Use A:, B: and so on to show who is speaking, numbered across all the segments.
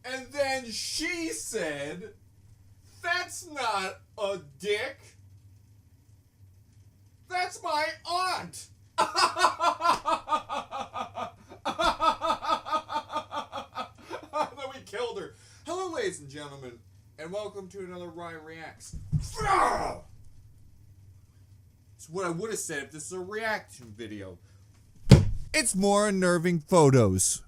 A: And then she said, "That's not a dick. That's my aunt." Then we killed her. Hello, ladies and gentlemen, and welcome to another Ryan Reacts. It's what I would have said if this is a reaction video. It's more unnerving photos.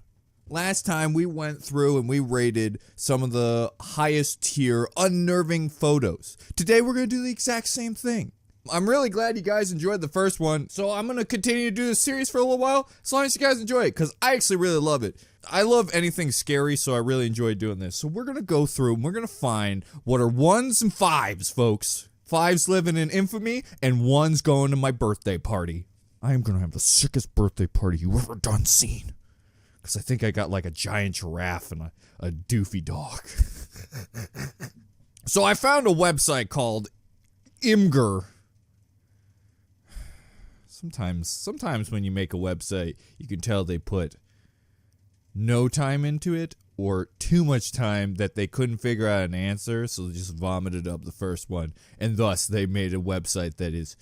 A: Last time we went through and we rated some of the highest tier unnerving photos. Today we're going to do the exact same thing. I'm really glad you guys enjoyed the first one, so I'm going to continue to do this series for a little while, as long as you guys enjoy it, because I actually really love it. I love anything scary, so I really enjoy doing this. So we're going to go through and we're going to find what are ones and fives, folks. Fives living in infamy, and ones going to my birthday party. I am going to have the sickest birthday party you ever done seen. Because I think I got like a giant giraffe and a doofy dog. So I found a website called Imgur. Sometimes when you make a website, you can tell they put no time into it or too much time that they couldn't figure out an answer, so they just vomited up the first one, and thus they made a website that is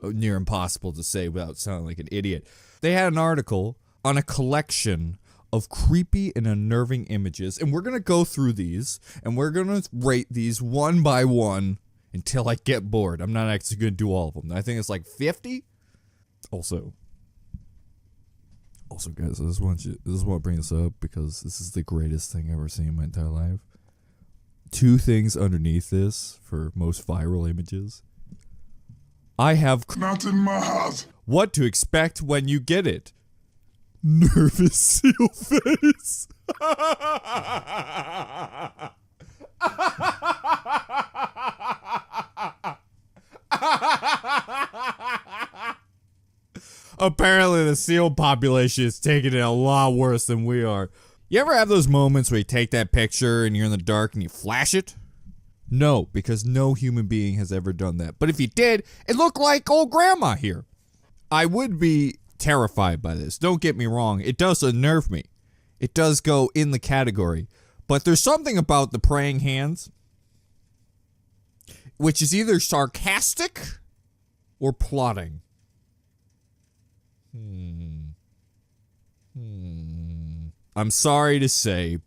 A: near impossible to say without sounding like an idiot. They had an article on a collection of creepy and unnerving images, and we're going to go through these, and we're going to rate these one by one until I get bored. I'm not actually going to do all of them. I think it's like 50. Also guys, I just want to bring this up because this is the greatest thing I've ever seen in my entire life. Two things underneath this for most viral images. I have
B: not in my house.
A: What to expect when you get it. Nervous seal face. Apparently the seal population is taking it a lot worse than we are. You ever have those moments where you take that picture and you're in the dark and you flash it? No, because no human being has ever done that. But if you did, it looked like old grandma here. I would be terrified by this. Don't get me wrong. It does unnerve me. It does go in the category. But there's something about the praying hands, which is either sarcastic or plotting. I'm sorry to say,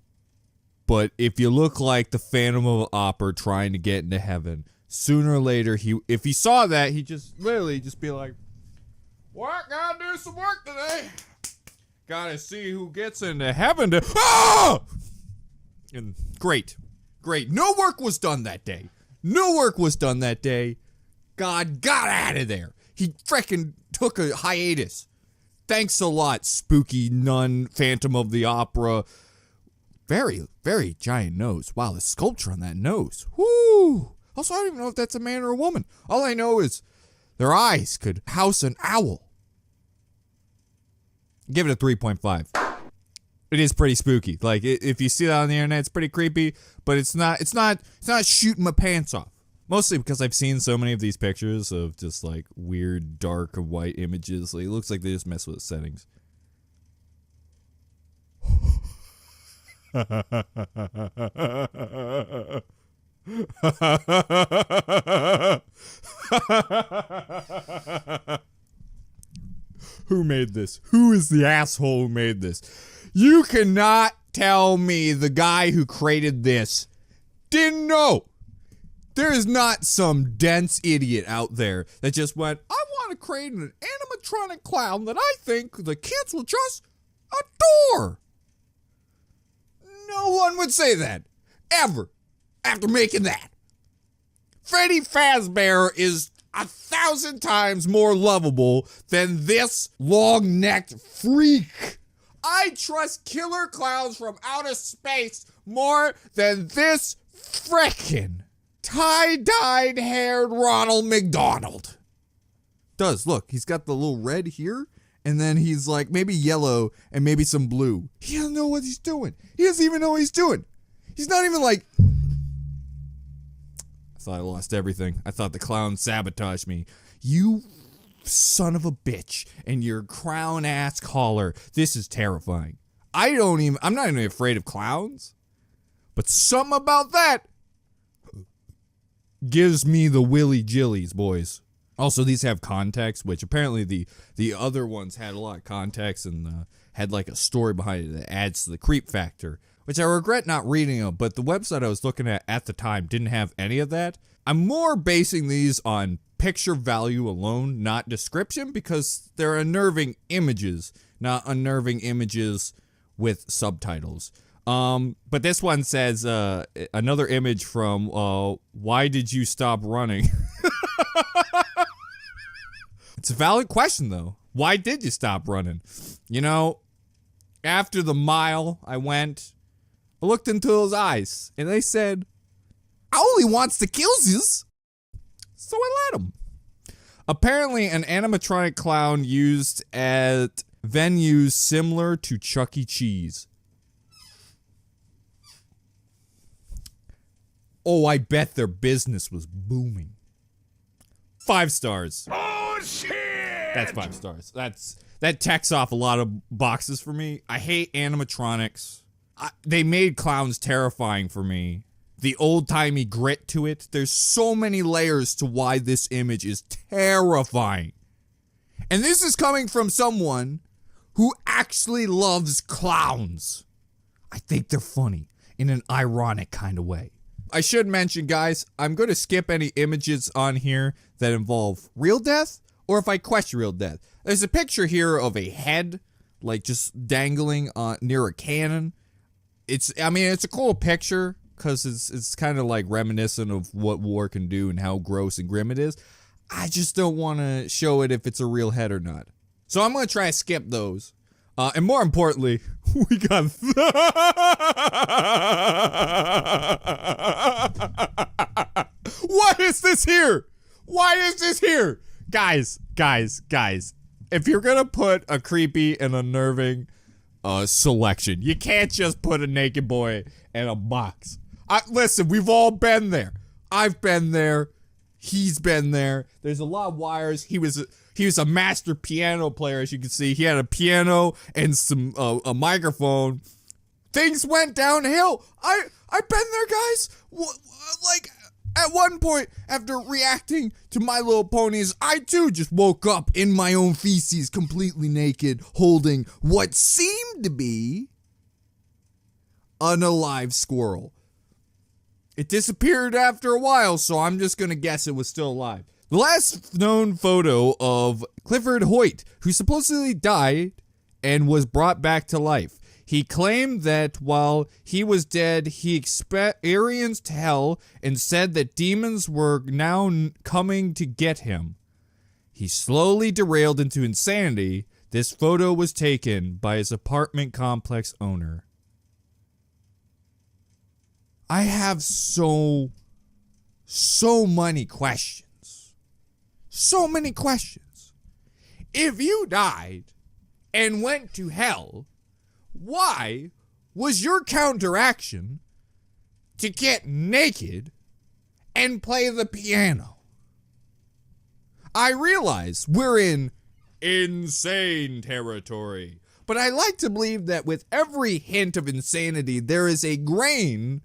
A: but if you look like the Phantom of the Opera trying to get into heaven, sooner or later, if he saw that, he'd just literally just be like, "What? Gotta do some work today. Gotta see who gets into heaven to." Ah! And great. No work was done that day. God got out of there. He freaking took a hiatus. Thanks a lot, spooky nun, Phantom of the Opera. Very, very giant nose. Wow, the sculpture on that nose. Whoo! Also, I don't even know if that's a man or a woman. All I know is their eyes could house an owl. Give it a 3.5. It is pretty spooky. Like, if you see that on the internet, it's pretty creepy, but it's not shooting my pants off. Mostly because I've seen so many of these pictures of just like weird dark and white images. Like, it looks like they just mess with the settings. Who made this? Who is the asshole who made this? You cannot tell me the guy who created this didn't know. There is not some dense idiot out there that just went, "I want to create an animatronic clown that I think the kids will just adore." No one would say that, ever, after making that. Freddy Fazbear is 1,000 times more lovable than this long-necked freak. I trust killer clowns from outer space more than this frickin' tie-dyed haired Ronald McDonald. Does, look, he's got the little red here, and then he's like maybe yellow and maybe some blue. He doesn't know what he's doing. He doesn't even know what he's doing. He's not even like... I thought I lost everything. I thought the clown sabotaged me. You son of a bitch and your crown ass collar. This is terrifying. I'm not even afraid of clowns. But something about that gives me the willy jillies, boys. Also, these have context, which apparently the other ones had a lot of context and had like a story behind it that adds to the creep factor, which I regret not reading them, but the website I was looking at the time didn't have any of that. I'm more basing these on picture value alone, not description, because they're unnerving images, not unnerving images with subtitles. But this one says, another image from, why did you stop running? It's a valid question, though. Why did you stop running? You know, after the mile I went, I looked into those eyes, and they said, I only wants to kill yous. So I let him. Apparently, an animatronic clown used at venues similar to Chuck E. Cheese. Oh, I bet their business was booming. 5 stars.
B: Oh, shit!
A: That's 5 stars. That checks off a lot of boxes for me. I hate animatronics. They made clowns terrifying for me. The old-timey grit to it. There's so many layers to why this image is terrifying. And this is coming from someone who actually loves clowns. I think they're funny in an ironic kind of way. I should mention, guys, I'm going to skip any images on here that involve real death or if I question real death. There's a picture here of a head, like just dangling near a cannon. It's a cool picture because it's kind of like reminiscent of what war can do and how gross and grim it is. I just don't want to show it if it's a real head or not. So I'm going to try to skip those. And more importantly, we got... What is this here? Why is this here? Guys. If you're going to put a creepy and unnerving selection, you can't just put a naked boy in a box. Listen, we've all been there. I've been there. He's been there. There's a lot of wires. He was a master piano player, as you can see. He had a piano and some a microphone. Things went downhill. I've been there, guys. Like at one point, after reacting to My Little Ponies, I too just woke up in my own feces, completely naked, holding what seemed to be an alive squirrel. It disappeared after a while, so I'm just gonna guess it was still alive. The last known photo of Clifford Hoyt, who supposedly died and was brought back to life. He claimed that while he was dead, he experienced hell and said that demons were now coming to get him. He slowly derailed into insanity. This photo was taken by his apartment complex owner. I have so many questions. So many questions. If you died and went to hell, why was your counteraction to get naked and play the piano? I realize we're in insane territory, but I like to believe that with every hint of insanity, there is a grain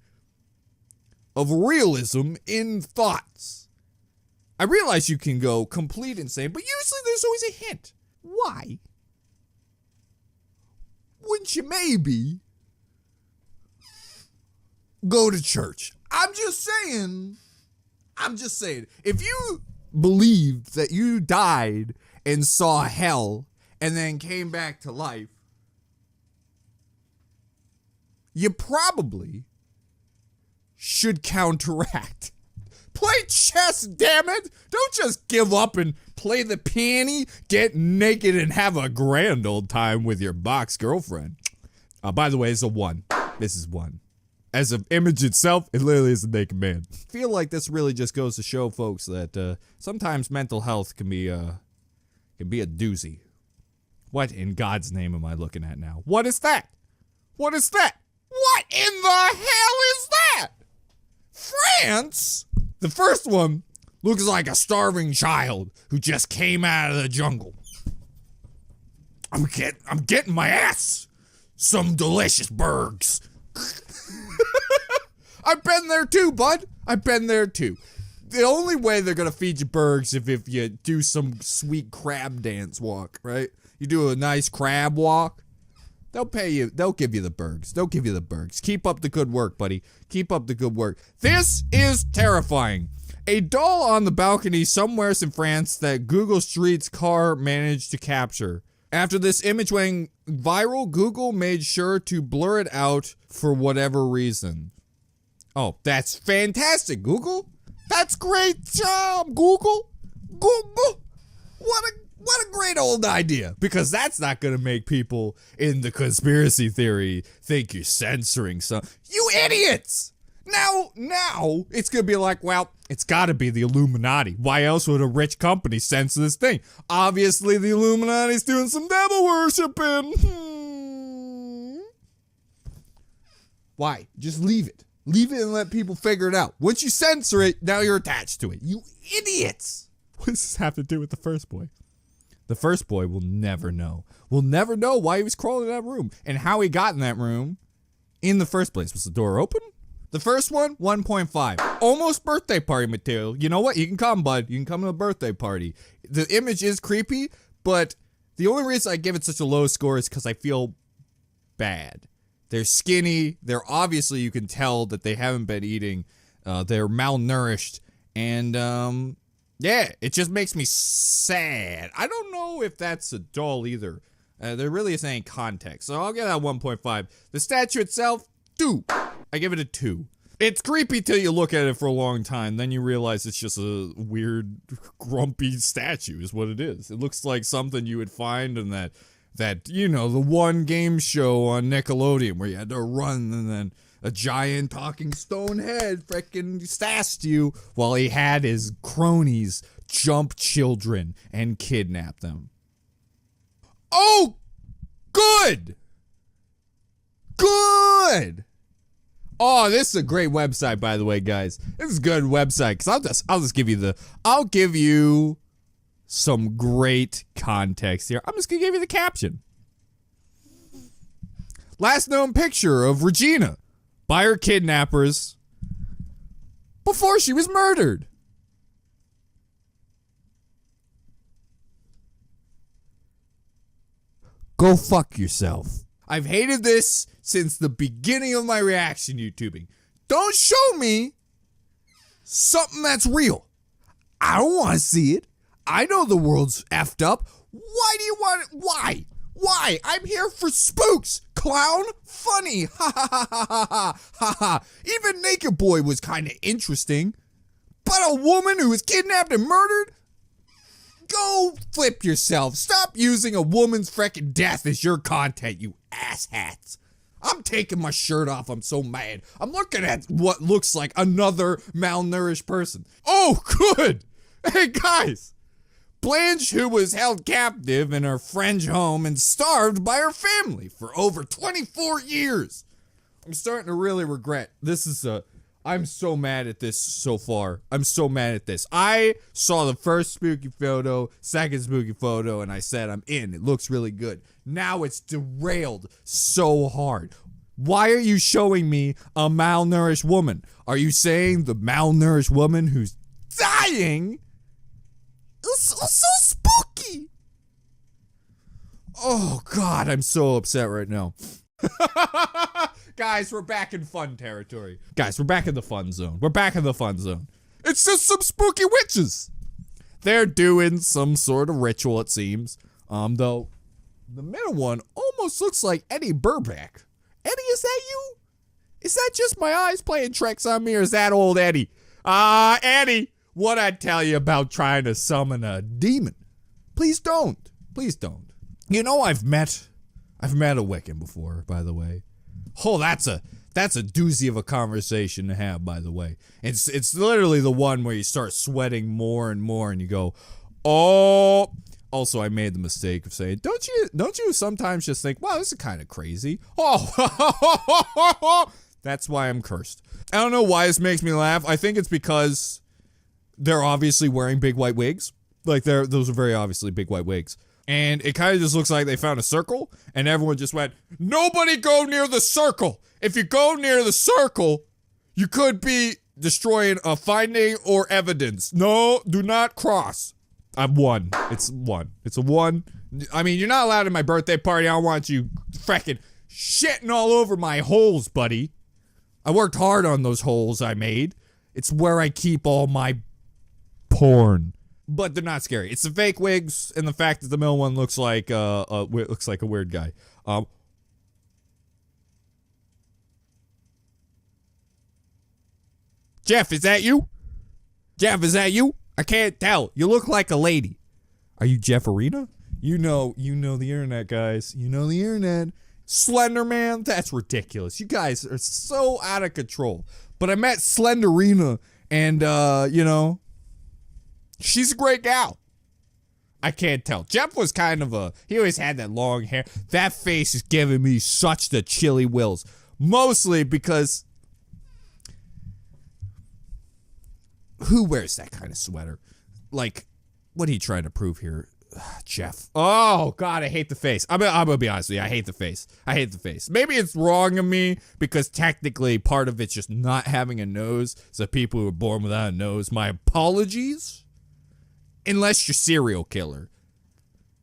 A: of realism in thoughts. I realize you can go complete insane, but usually there's always a hint. Why wouldn't you maybe go to church? I'm just saying, if you believed that you died and saw hell and then came back to life, you probably should counteract. Play chess, damn it! Don't just give up and play the piano, get naked, and have a grand old time with your box girlfriend. By the way, it's a 1. This is 1. As an image itself, it literally is a naked man. I feel like this really just goes to show folks that sometimes mental health can be a doozy. What in God's name am I looking at now? What is that? What is that? What in the hell is that? France? The first one looks like a starving child who just came out of the jungle. I'm getting my ass some delicious burgers. I've been there too, bud. I've been there too. The only way they're gonna feed you burgers if you do some sweet crab dance walk, right? You do a nice crab walk. They'll pay you. They'll give you the burgers. They'll give you the burgers. Keep up the good work, buddy. Keep up the good work. This is terrifying. A doll on the balcony somewhere in France that Google Street's car managed to capture. After this image went viral, Google made sure to blur it out for whatever reason. Oh, that's fantastic, Google. That's great job, Google. Google. What a great old idea. Because that's not going to make people in the conspiracy theory think you're censoring some. You idiots! Now, it's going to be like, well, it's got to be the Illuminati. Why else would a rich company censor this thing? Obviously, the Illuminati's doing some devil worshiping. Why? Just leave it. Leave it and let people figure it out. Once you censor it, now you're attached to it. You idiots! What does this have to do with the first boy? The first boy will never know. We'll never know why he was crawling in that room and how he got in that room in the first place. Was the door open? The first one, 1.5. Almost birthday party material. You know what? You can come, bud. You can come to a birthday party. The image is creepy, but the only reason I give it such a low score is because I feel bad. They're skinny. They're obviously, you can tell that they haven't been eating. They're malnourished. And, yeah, it just makes me sad. I don't know if that's a doll either. There really isn't any context. So I'll give that 1.5. The statue itself, 2. I give it a 2. It's creepy till you look at it for a long time. Then you realize it's just a weird, grumpy statue is what it is. It looks like something you would find in that, you know, the one game show on Nickelodeon where you had to run and then a giant talking stone head frickin' stassed you while he had his cronies jump children and kidnap them. Oh, good! Good! Oh, this is a great website, by the way, guys. This is a good website, because I'll give you some great context here. I'm just gonna give you the caption. Last known picture of Regina by her kidnappers before she was murdered. Go fuck yourself. I've hated this since the beginning of my reaction YouTubing. Don't show me something that's real. I don't want to see it. I know the world's effed up. Why do you want it? Why? Why? I'm here for spooks. Clown? Funny. Ha ha ha ha ha ha ha. Even Naked Boy was kind of interesting. But a woman who was kidnapped and murdered? Go flip yourself. Stop using a woman's frickin' death as your content, you asshats. I'm taking my shirt off. I'm so mad. I'm looking at what looks like another malnourished person. Oh, good. Hey, guys. Blanche, who was held captive in her French home and starved by her family for over 24 years. I'm starting to really regret. I'm so mad at this so far. I'm so mad at this. I saw the first spooky photo, second spooky photo, and I said I'm in. It looks really good. Now it's derailed so hard. Why are you showing me a malnourished woman? Are you saying the malnourished woman who's dying is so spooky? Oh, God, I'm so upset right now. Guys, we're back in fun territory. Guys, we're back in the fun zone. We're back in the fun zone. It's just some spooky witches. They're doing some sort of ritual, it seems. Though, the middle one almost looks like Eddie Burback. Eddie, is that you? Is that just my eyes playing tricks on me, or is that old Eddie? Eddie, what'd I tell you about trying to summon a demon? Please don't. Please don't. You know, I've met a Wiccan before, by the way. Oh, that's a doozy of a conversation to have, by the way. It's literally the one where you start sweating more and more and you go, oh. Also, I made the mistake of saying, don't you sometimes just think, wow, this is kind of crazy? Oh, that's why I'm cursed. I don't know why this makes me laugh. I think it's because they're obviously wearing big white wigs. Like, those are very obviously big white wigs. And it kind of just looks like they found a circle, and everyone just went, nobody go near the circle. If you go near the circle, You could be destroying a finding or evidence. No, do not cross. I'm 1. It's 1. It's a 1. I mean, you're not allowed in my birthday party. I don't want you frickin' shitting all over my holes, buddy. I worked hard on those holes I made. It's where I keep all my porn. But they're not scary. It's the fake wigs and the fact that the middle one looks like a weird guy. Jeff, is that you? Jeff, is that you? I can't tell. You look like a lady. Are you Jeff Arena? You know the internet, guys. You know the internet. Slender Man, that's ridiculous. You guys are so out of control. But I met Slenderina, and she's a great gal. I can't tell. Jeff was kind of he always had that long hair. That face is giving me such the chilly wills. Mostly because who wears that kind of sweater? Like, what are you trying to prove here, Jeff? Oh, God, I hate the face. I'm gonna be honest with you. I hate the face. I hate the face. Maybe it's wrong of me because technically part of it's just not having a nose. So people who are born without a nose, my apologies. Unless you're serial killer.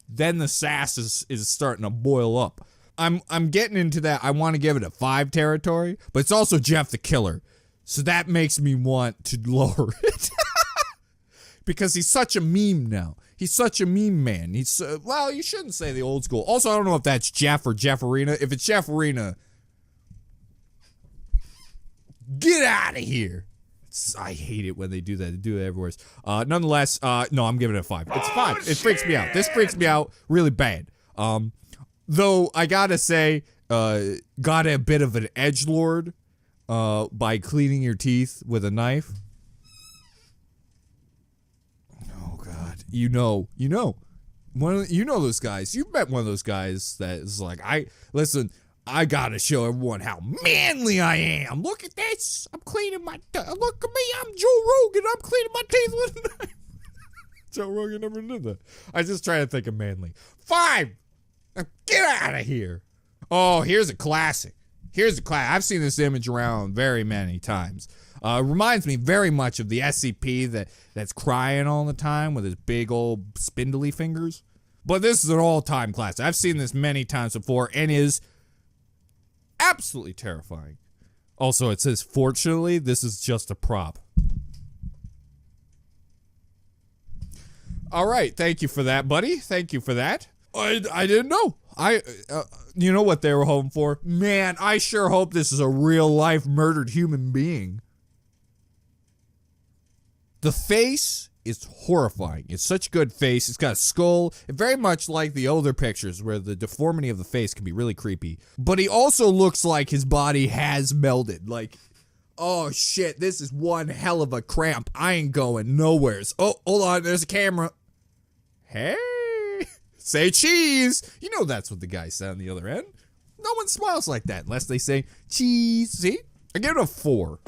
A: Then the sass is starting to boil up. I'm getting into that. I want to give it a 5 territory, but it's also Jeff the Killer. So that makes me want to lower it. Because he's such a meme now. He's such a meme man. He's, well, you shouldn't say the old school. Also, I don't know if that's Jeff or Jeff Arena. If it's Jeff Arena, get out of here. I hate it when they do that. They do it everywhere. Nonetheless, no, I'm giving it a 5. It's a 5. It freaks me out. This freaks me out really bad. Though, I gotta say, got a bit of an edgelord by cleaning your teeth with a knife. Oh, God. You know those guys. You've met one of those guys that is like, listen, I gotta show everyone how manly I am. Look at this. I'm cleaning my look at me. I'm Joe Rogan. I'm cleaning my teeth with a knife. Joe Rogan never did that. I just try to think of manly. 5. Now get out of here. Oh, here's a classic. I've seen this image around very many times. Reminds me very much of the SCP that's crying all the time with his big old spindly fingers. But this is an all-time classic. I've seen this many times before and is absolutely terrifying. Also, it says, fortunately, this is just a prop. All right, thank you for that, buddy. Thank you for that. I didn't know. You know what they were hoping for? Man, I sure hope this is a real-life murdered human being. The face is horrifying. It's such a good face. It's got a skull. Very much like the older pictures where the deformity of the face can be really creepy. But he also looks like his body has melded. Like, oh shit, this is one hell of a cramp. I ain't going nowheres. Oh, hold on, there's a camera. Hey, say cheese. You know that's what the guy said on the other end. No one smiles like that unless they say cheese. See? I give it a 4.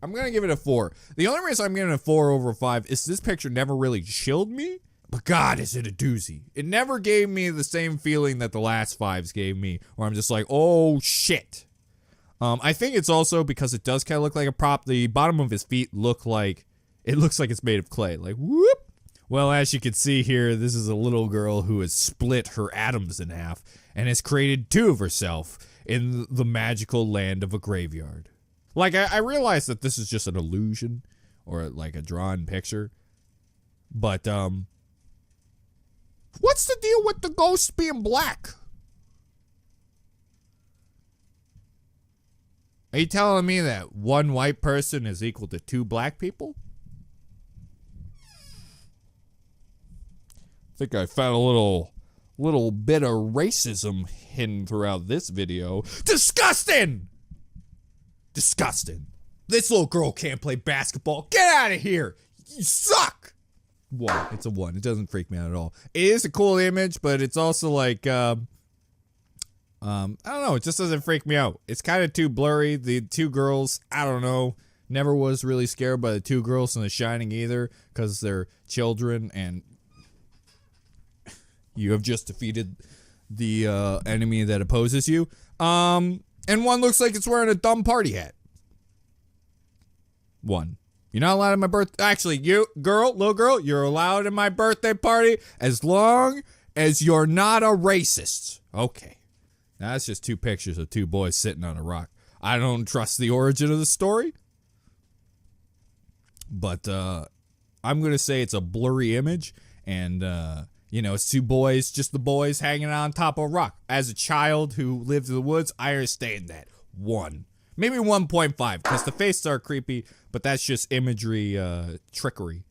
A: I'm going to give it a 4. The only reason I'm giving it a 4 over a 5 is this picture never really chilled me. But God, is it a doozy. It never gave me the same feeling that the last 5s gave me, where I'm just like, oh shit. I think it's also because it does kind of look like a prop. The bottom of his feet looks like it's made of clay. Like, whoop. Well, as you can see here, this is a little girl who has split her atoms in half and has created 2 of herself in the magical land of a graveyard. Like, I realize that this is just an illusion or like a drawn picture, but what's the deal with the ghost being black? Are you telling me that 1 white person is equal to 2 black people? I think I found a little bit of racism hidden throughout this video. Disgusting! Disgusting. This little girl can't play basketball. Get out of here! You suck! 1. It's a 1. It doesn't freak me out at all. It is a cool image, but it's also like, I don't know. It just doesn't freak me out. It's kind of too blurry. The 2 girls, I don't know. Never was really scared by the 2 girls in The Shining either, because they're children and you have just defeated the enemy that opposes you. And one looks like it's wearing a dumb party hat. 1. You're not allowed at my birthday. Actually, you, little girl, you're allowed at my birthday party as long as you're not a racist. Okay. Now, that's just 2 pictures of 2 boys sitting on a rock. I don't trust the origin of the story. But I'm going to say it's a blurry image. And, it's 2 boys, just the boys hanging out on top of a rock. As a child who lived in the woods, I understand that. 1. Maybe 1.5, because the faces are creepy, but that's just imagery trickery.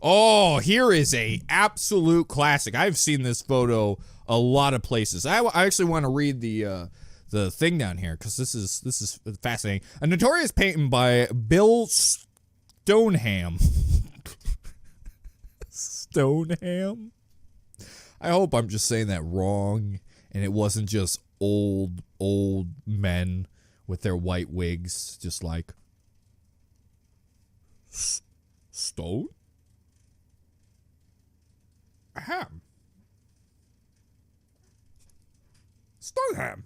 A: Oh, here is a absolute classic. I've seen this photo a lot of places. I actually want to read the thing down here, because this is fascinating. A notorious painting by Bill Stoneham. Stoneham? I hope I'm just saying that wrong, and it wasn't just old men with their white wigs, just like Stone? Ham. Stoneham.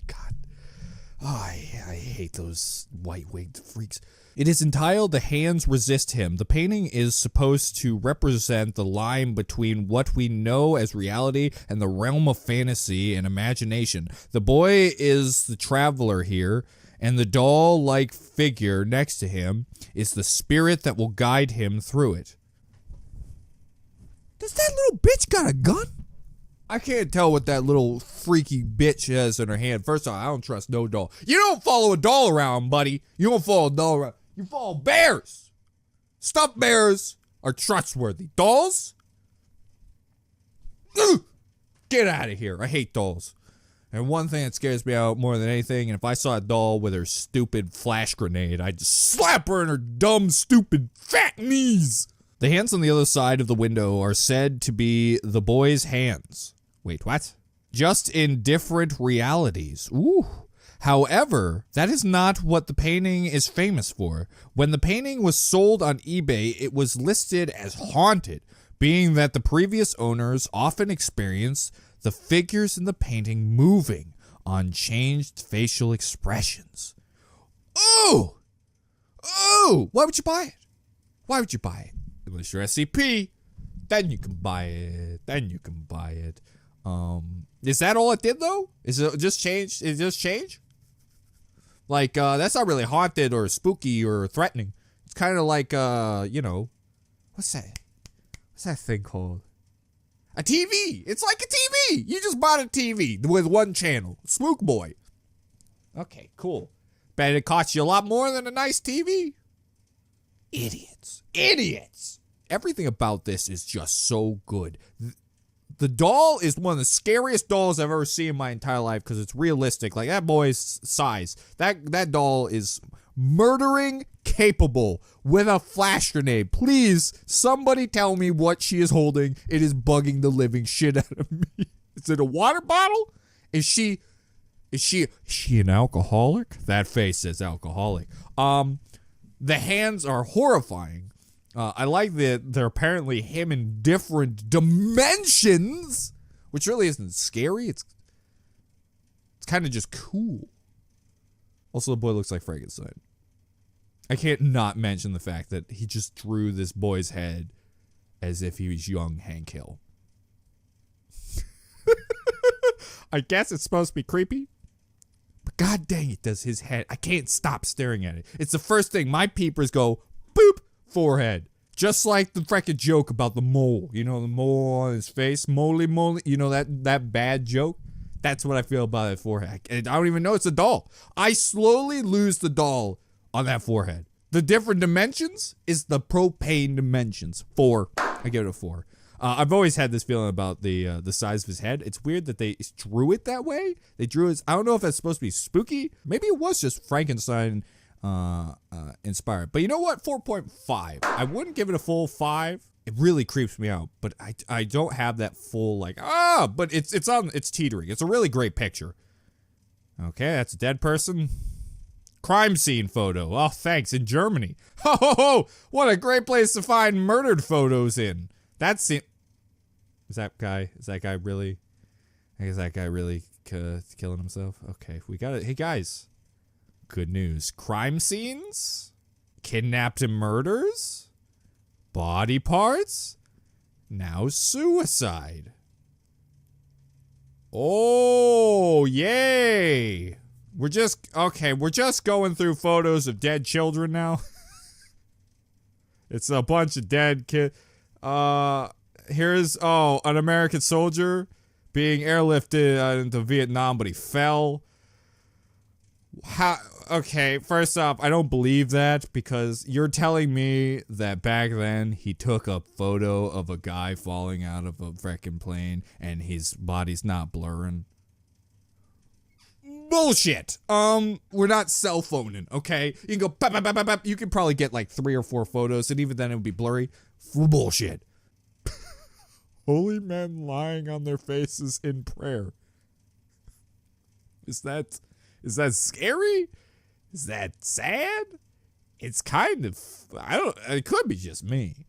A: God. Oh, I hate those white-wigged freaks. It is entitled The Hands Resist Him. The painting is supposed to represent the line between what we know as reality and the realm of fantasy and imagination. The boy is the traveler here, and the doll-like figure next to him is the spirit that will guide him through it. Does that little bitch got a gun? I can't tell what that little freaky bitch has in her hand. First of all, I don't trust no doll. You don't follow a doll around, buddy. You don't follow a doll around. You follow bears. Stuffed bears are trustworthy. Dolls? Ugh! Get out of here. I hate dolls. And one thing that scares me out more than anything, and if I saw a doll with her stupid flash grenade, I'd just slap her in her dumb, stupid, fat knees. The hands on the other side of the window are said to be the boy's hands. Wait, what? Just in different realities. Ooh. However, that is not what the painting is famous for. When the painting was sold on eBay, it was listed as haunted, being that the previous owners often experienced the figures in the painting moving on changed facial expressions. Oh! Oh! Why would you buy it? Why would you buy it? Unless you're SCP, then you can buy it. Is that all it did though? Is it just changed? It just changed? Like, that's not really haunted or spooky or threatening. It's kind of like, what's that? What's that thing called? A TV. It's like a TV. You just bought a TV with 1 channel. Spook Boy. Okay, cool. Bet it costs you a lot more than a nice TV. Idiots. Everything about this is just so good. The doll is one of the scariest dolls I've ever seen in my entire life because it's realistic. Like, that boy's size. That doll is murdering capable with a flash grenade. Please, somebody tell me what she is holding. It is bugging the living shit out of me. Is it a water bottle? Is she an alcoholic? That face says alcoholic. The hands are horrifying. I like that they're apparently him in different dimensions, which really isn't scary. It's kind of just cool. Also, the boy looks like Frankenstein. I can't not mention the fact that he just drew this boy's head as if he was young Hank Hill. I guess it's supposed to be creepy. But god dang it, does his head. I can't stop staring at it. It's the first thing. My peepers go, boop, forehead. Just like the freaking joke about the mole. You know, the mole on his face. Moly. You know that bad joke? That's what I feel about that forehead. I don't even know it's a doll. I slowly lose the doll on that forehead. The different dimensions is the propane dimensions. 4. I give it a 4. I've always had this feeling about the size of his head. It's weird that they drew it that way. They drew it. I don't know if that's supposed to be spooky. Maybe it was just Frankenstein inspired. But you know what? 4.5. I wouldn't give it a full 5. It really creeps me out. But I don't have that full but it's teetering. It's a really great picture. Okay, that's a dead person. Crime scene photo. Oh, thanks. In Germany. Oh, what a great place to find murdered photos in. That's it. Is that guy really? I guess that guy really killing himself. Okay, we got it. Hey guys, good news. Crime scenes? Kidnapped and murders? Body parts? Now suicide. Oh, yay. We're just going through photos of dead children now. It's a bunch of dead kids. Here's, an American soldier being airlifted into Vietnam, but he fell. Okay, first off, I don't believe that, because you're telling me that back then he took a photo of a guy falling out of a freaking plane and his body's not blurring. Bullshit. We're not cell phoning, okay? You can go bap, bap, bap, bap, bap. You can probably get like 3 or 4 photos, and even then it would be blurry. Bullshit. Holy men lying on their faces in prayer. Is that scary? Is that sad? It's kind of, it could be just me,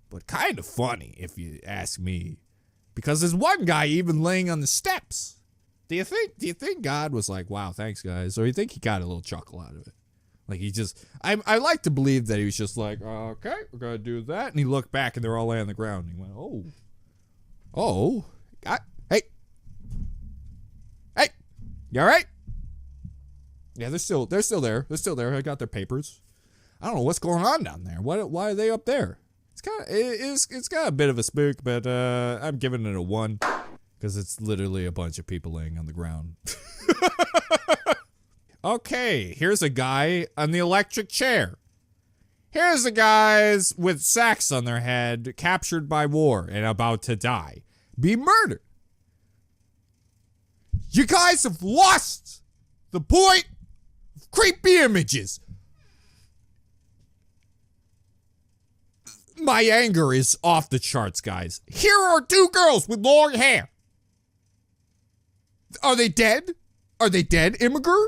A: but kind of funny if you ask me. Because there's one guy even laying on the steps. Do you think God was like, wow, thanks guys? Or you think he got a little chuckle out of it? Like he just, I like to believe that he was just like, okay, we're gonna do that. And he looked back and they're all laying on the ground. And he went, hey, you all right? Yeah, they're still there. They're still there. I got their papers. I don't know what's going on down there. Why are they up there? It's got a bit of a spook, but I'm giving it a 1 because it's literally a bunch of people laying on the ground. Okay, here's a guy on the electric chair. Here's the guys with sacks on their head, captured by war and about to die, be murdered. You guys have lost the point of creepy images. My anger is off the charts, guys. Here are 2 girls with long hair. Are they dead? Are they dead, Immiger?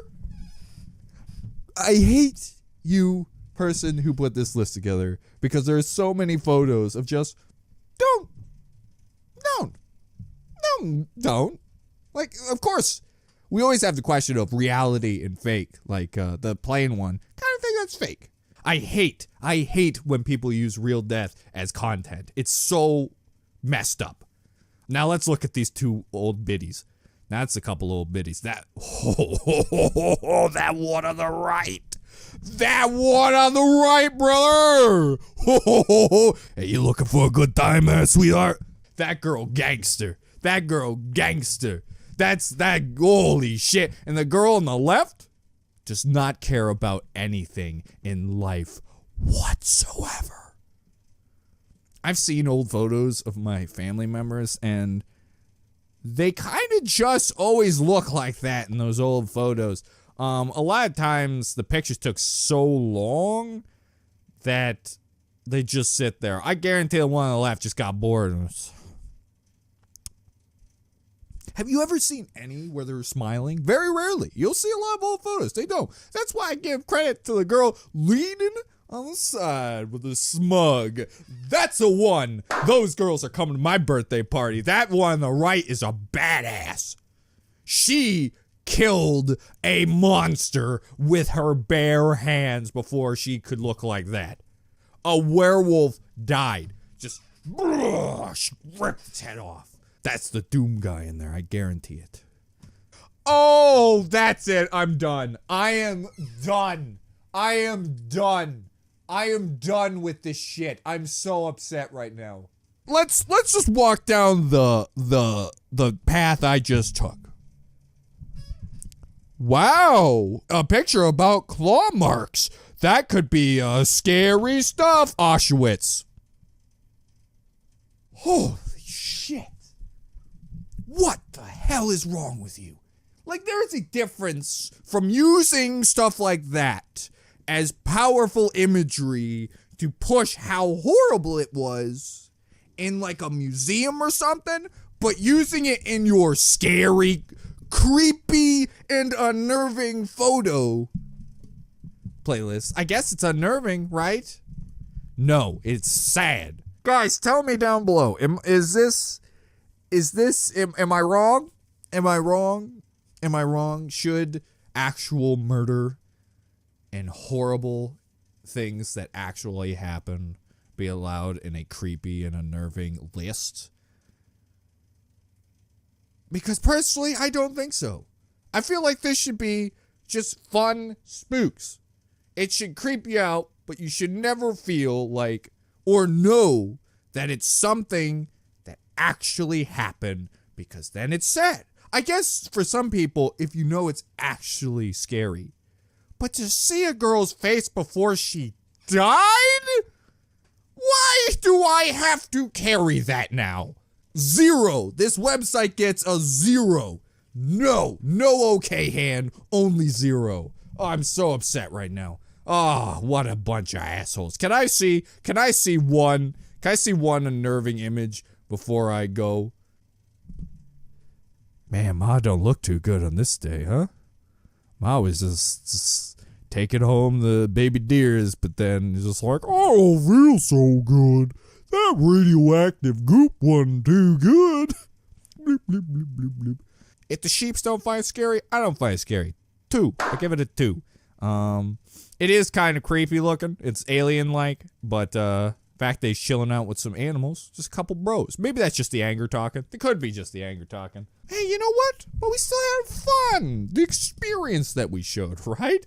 A: I hate you, person who put this list together, because there are so many photos of just don't. Like, of course, we always have the question of reality and fake, like the plane one. Kind of think that's fake. I hate when people use real death as content. It's so messed up. Now let's look at these 2 old biddies. That's a couple old biddies. That that one on the right. That one on the right, brother. Hey, you looking for a good time there, sweetheart? That girl gangster. That's that, holy shit. And the girl on the left does not care about anything in life whatsoever. I've seen old photos of my family members, and they kind of just always look like that in those old photos. A lot of times the pictures took so long that they just sit there. I guarantee the one on the left just got bored. Have you ever seen any where they're smiling? Very rarely. You'll see a lot of old photos. They don't. That's why I give credit to the girl leaning on the side with a smug. That's a 1. Those girls are coming to my birthday party. That one on the right is a badass. She killed a monster with her bare hands before she could look like that. A werewolf died. Just, she ripped its head off. That's the Doom guy in there, I guarantee it. Oh, that's it. I'm done. I am done with this shit. I'm so upset right now. Let's just walk down the path I just took. Wow, a picture about claw marks. That could be scary stuff, Auschwitz. Holy shit. What the hell is wrong with you? Like, there's a difference from using stuff like that as powerful imagery to push how horrible it was in like a museum or something, but using it in your scary, creepy, and unnerving photo playlist. I guess it's unnerving, right? No, it's sad. Guys, tell me down below. Am I wrong? Am I wrong? Should actual murder and horrible things that actually happen be allowed in a creepy and unnerving list? Because personally, I don't think so. I feel like this should be just fun spooks. It should creep you out, but you should never feel like or know that it's something that actually happened, because then it's sad. I guess for some people, if you know it's actually scary. But to see a girl's face before she died? Why do I have to carry that now? 0. This website gets a 0. No okay hand, only 0. Oh, I'm so upset right now. Oh, what a bunch of assholes. Can I see one unnerving image before I go? Man, Ma don't look too good on this day, huh? Ma was just taking home the baby deers, but then just like, I don't feel so good. That radioactive goop wasn't too good. Bloop, bloop, bloop, bloop, bloop. If the sheeps don't find it scary, I don't find it scary. 2. I give it a 2. It is kind of creepy looking. It's alien-like, but fact they's chilling out with some animals, just a couple bros. Maybe that's just the anger talking. It could be just the anger talking. Hey, you know what? But we still had fun. The experience that we showed, right?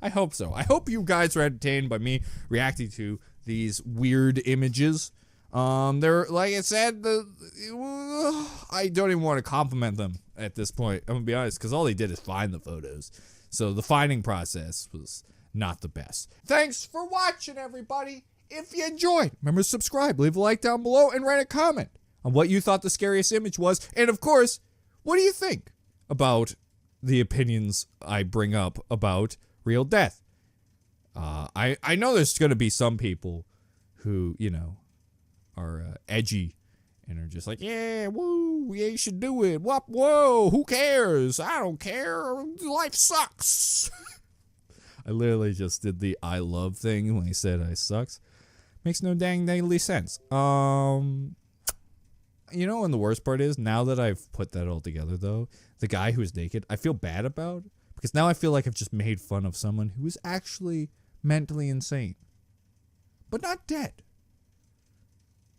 A: I hope so. I hope you guys are entertained by me reacting to these weird images. They're, like I said, I don't even want to compliment them at this point. I'm gonna be honest, because all they did is find the photos. So the finding process was not the best. Thanks for watching, everybody. If you enjoyed, remember to subscribe, leave a like down below, and write a comment on what you thought the scariest image was. And of course, what do you think about the opinions I bring up about real death? I know there's going to be some people who, you know, are edgy and are just like, yeah, woo, yeah, you should do it. Whoa, who cares? I don't care. Life sucks. I literally just did the I love thing when I said I sucks. Makes no dang daily sense. You know, and the worst part is, now that I've put that all together, though, the guy who was naked, I feel bad about, because now I feel like I've just made fun of someone who is actually mentally insane, but not dead,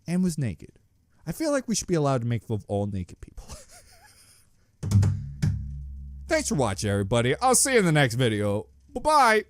A: and was naked. I feel like we should be allowed to make fun of all naked people. Thanks for watching, everybody. I'll see you in the next video. Bye-bye.